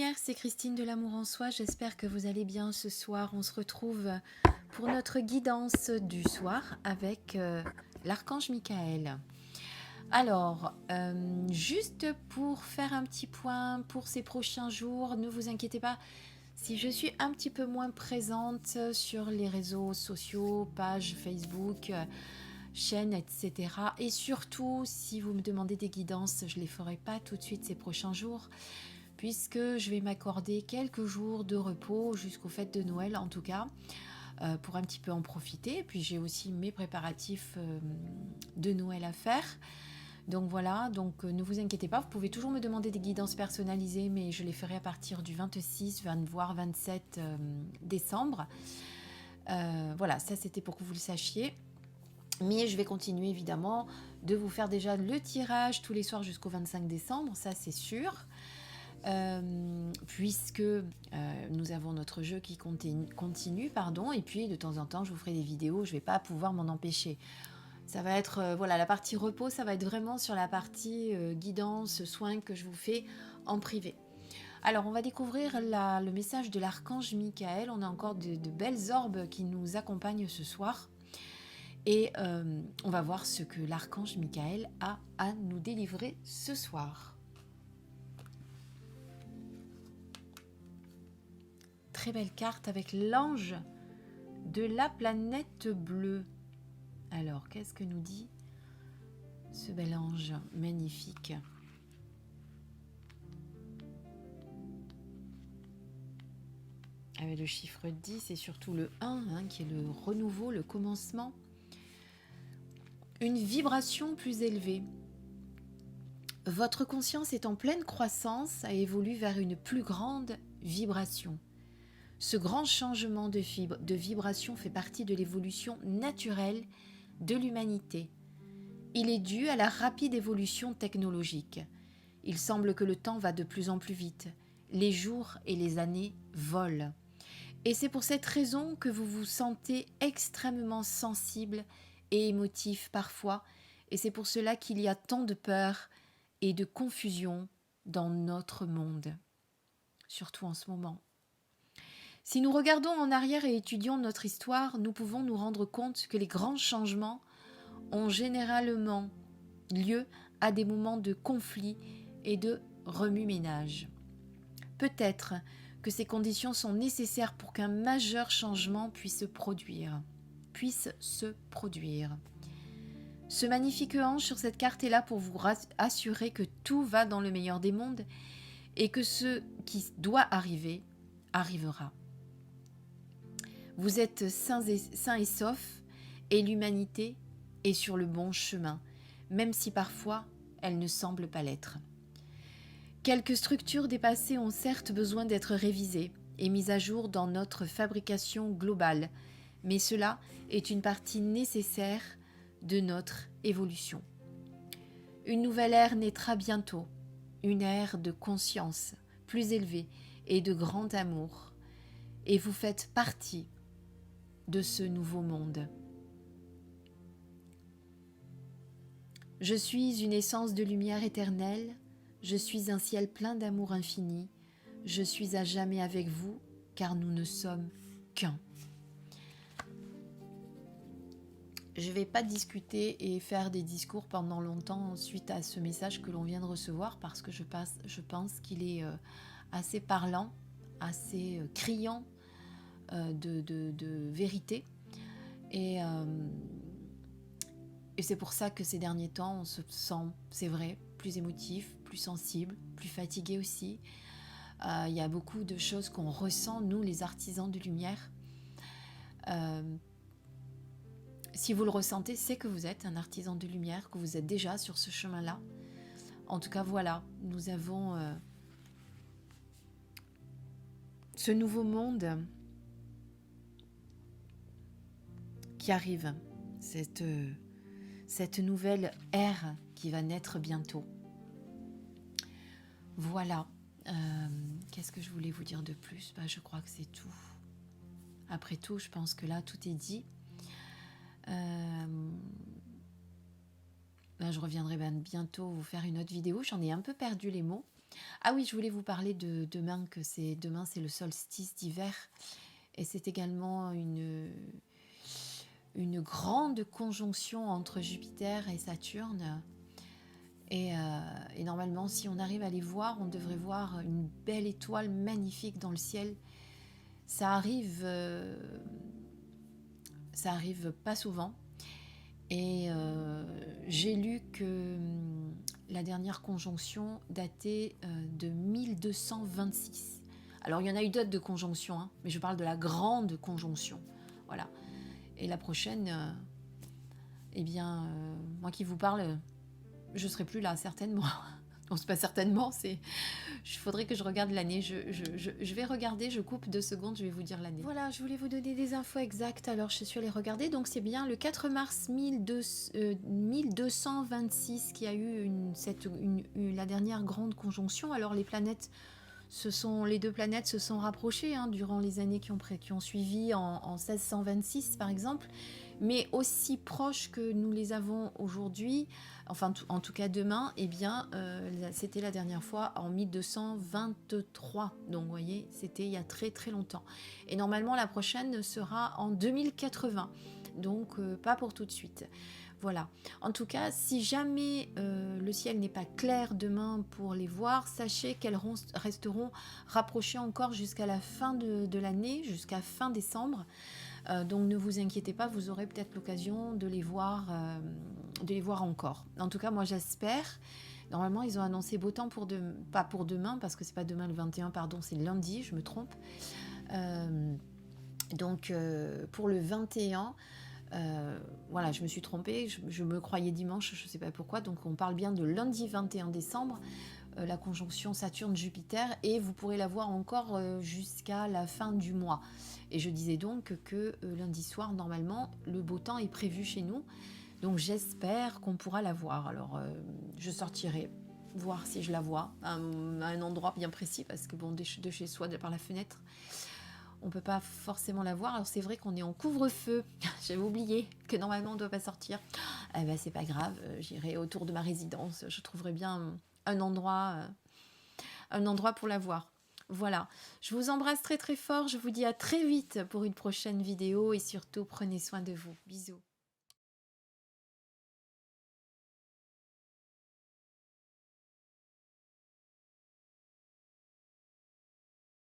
lumière, c'est Christine de l'amour en soi. J'espère que vous allez bien ce soir. On se retrouve pour notre guidance du soir avec l'archange Michael. Alors, juste pour faire un petit point pour ces prochains jours, ne vous inquiétez pas si je suis un petit peu moins présente sur les réseaux sociaux, pages Facebook, chaînes, etc. Et surtout, si vous me demandez des guidances, je ne les ferai pas tout de suite ces prochains jours, puisque je vais m'accorder quelques jours de repos jusqu'aux fêtes de Noël en tout cas, pour un petit peu en profiter. Puis j'ai aussi mes préparatifs de Noël à faire. Donc voilà, donc ne vous inquiétez pas, vous pouvez toujours me demander des guidances personnalisées, mais je les ferai à partir du 26, voire 27 décembre. Voilà, ça c'était pour que vous le sachiez. Mais je vais continuer évidemment de vous faire déjà le tirage tous les soirs jusqu'au 25 décembre, ça c'est sûr. Puisque nous avons notre jeu qui continue, et puis de temps en temps je vous ferai des vidéos, je ne vais pas pouvoir m'en empêcher. Ça va être, voilà, la partie repos, ça va être vraiment sur la partie guidance, soins que je vous fais en privé. Alors on va découvrir le message de l'archange Michael. On a encore de belles orbes qui nous accompagnent ce soir. Et on va voir ce que l'archange Michael a à nous délivrer ce soir. Très belle carte avec l'ange de la planète bleue. Alors, qu'est-ce que nous dit ce bel ange magnifique? Avec le chiffre 10 et surtout le 1, qui est le renouveau, le commencement. Une vibration plus élevée. Votre conscience est en pleine croissance et évolue vers une plus grande vibration. Ce grand changement de vibration fait partie de l'évolution naturelle de l'humanité. Il est dû à la rapide évolution technologique. Il semble que le temps va de plus en plus vite. Les jours et les années volent. Et c'est pour cette raison que vous vous sentez extrêmement sensible et émotif parfois. Et c'est pour cela qu'il y a tant de peur et de confusion dans notre monde, surtout en ce moment. Si nous regardons en arrière et étudions notre histoire, nous pouvons nous rendre compte que les grands changements ont généralement lieu à des moments de conflit et de remue-ménage. Peut-être que ces conditions sont nécessaires pour qu'un majeur changement puisse se produire. Ce magnifique ange sur cette carte est là pour vous assurer que tout va dans le meilleur des mondes et que ce qui doit arriver arrivera. Vous êtes sains et saufs et l'humanité est sur le bon chemin, même si parfois elle ne semble pas l'être. Quelques structures dépassées ont certes besoin d'être révisées et mises à jour dans notre fabrication globale, mais cela est une partie nécessaire de notre évolution. Une nouvelle ère naîtra bientôt, une ère de conscience plus élevée et de grand amour, et vous faites partie de ce nouveau monde. Je suis une essence de lumière éternelle, je suis un ciel plein d'amour infini, je suis à jamais avec vous, car nous ne sommes qu'un. Je ne vais pas discuter et faire des discours pendant longtemps suite à ce message que l'on vient de recevoir, parce que je pense qu'il est assez parlant, assez criant de vérité. Et c'est pour ça que ces derniers temps, on se sent, c'est vrai, plus émotif, plus sensible, plus fatigué aussi. Il y a beaucoup de choses qu'on ressent, nous, les artisans de lumière. Si vous le ressentez, c'est que vous êtes un artisan de lumière, que vous êtes déjà sur ce chemin-là. En tout cas, voilà, nous avons ce nouveau monde qui arrive, cette nouvelle ère qui va naître bientôt. Voilà. Qu'est-ce que je voulais vous dire de plus ? Je crois que c'est tout. Après tout, je pense que là, tout est dit. Je reviendrai bientôt vous faire une autre vidéo. J'en ai un peu perdu les mots. Ah oui, je voulais vous parler de demain, que demain c'est le solstice d'hiver et c'est également une grande conjonction entre Jupiter et Saturne. Et normalement, si on arrive à les voir, on devrait voir une belle étoile magnifique dans le ciel. Ça arrive, ça arrive pas souvent. Et j'ai lu que la dernière conjonction datait de 1226. Alors il y en a eu d'autres de conjonctions, hein, mais je parle de la grande conjonction. Voilà. Et la prochaine, eh bien, moi qui vous parle, je serai plus là, certainement. Non, c'est pas certainement, c'est... Il faudrait que je regarde l'année. Je vais regarder, je coupe 2 secondes, je vais vous dire l'année. Voilà, je voulais vous donner des infos exactes, alors je suis allée regarder. Donc c'est bien le 4 mars 1226 qui a eu la dernière grande conjonction. Alors les planètes, les deux planètes se sont rapprochées hein, durant les années qui ont suivi en 1626 par exemple, mais aussi proches que nous les avons aujourd'hui, enfin en tout cas demain, eh bien c'était la dernière fois en 1223, donc vous voyez c'était il y a très très longtemps, et normalement la prochaine sera en 2080, donc pas pour tout de suite. Voilà. En tout cas, si jamais le ciel n'est pas clair demain pour les voir, sachez qu'elles resteront rapprochées encore jusqu'à la fin de l'année, jusqu'à fin décembre. Donc ne vous inquiétez pas, vous aurez peut-être l'occasion de les voir encore. En tout cas, moi j'espère. Normalement, ils ont annoncé beau temps pas pour demain, parce que c'est pas demain le 21, pardon, c'est lundi, je me trompe. Donc pour le 21, voilà, je me suis trompée, je me croyais dimanche, je ne sais pas pourquoi, donc on parle bien de lundi 21 décembre, la conjonction Saturne-Jupiter, et vous pourrez la voir encore jusqu'à la fin du mois. Et je disais donc que lundi soir, normalement, le beau temps est prévu chez nous, donc j'espère qu'on pourra la voir. Alors, je sortirai voir si je la vois à un endroit bien précis, parce que bon, de chez soi, par la fenêtre, on peut pas forcément la voir. Alors c'est vrai qu'on est en couvre-feu. J'avais oublié que normalement on ne doit pas sortir. Eh ben c'est pas grave, j'irai autour de ma résidence. Je trouverai bien un endroit pour la voir. Voilà. Je vous embrasse très très fort. Je vous dis à très vite pour une prochaine vidéo et surtout prenez soin de vous. Bisous.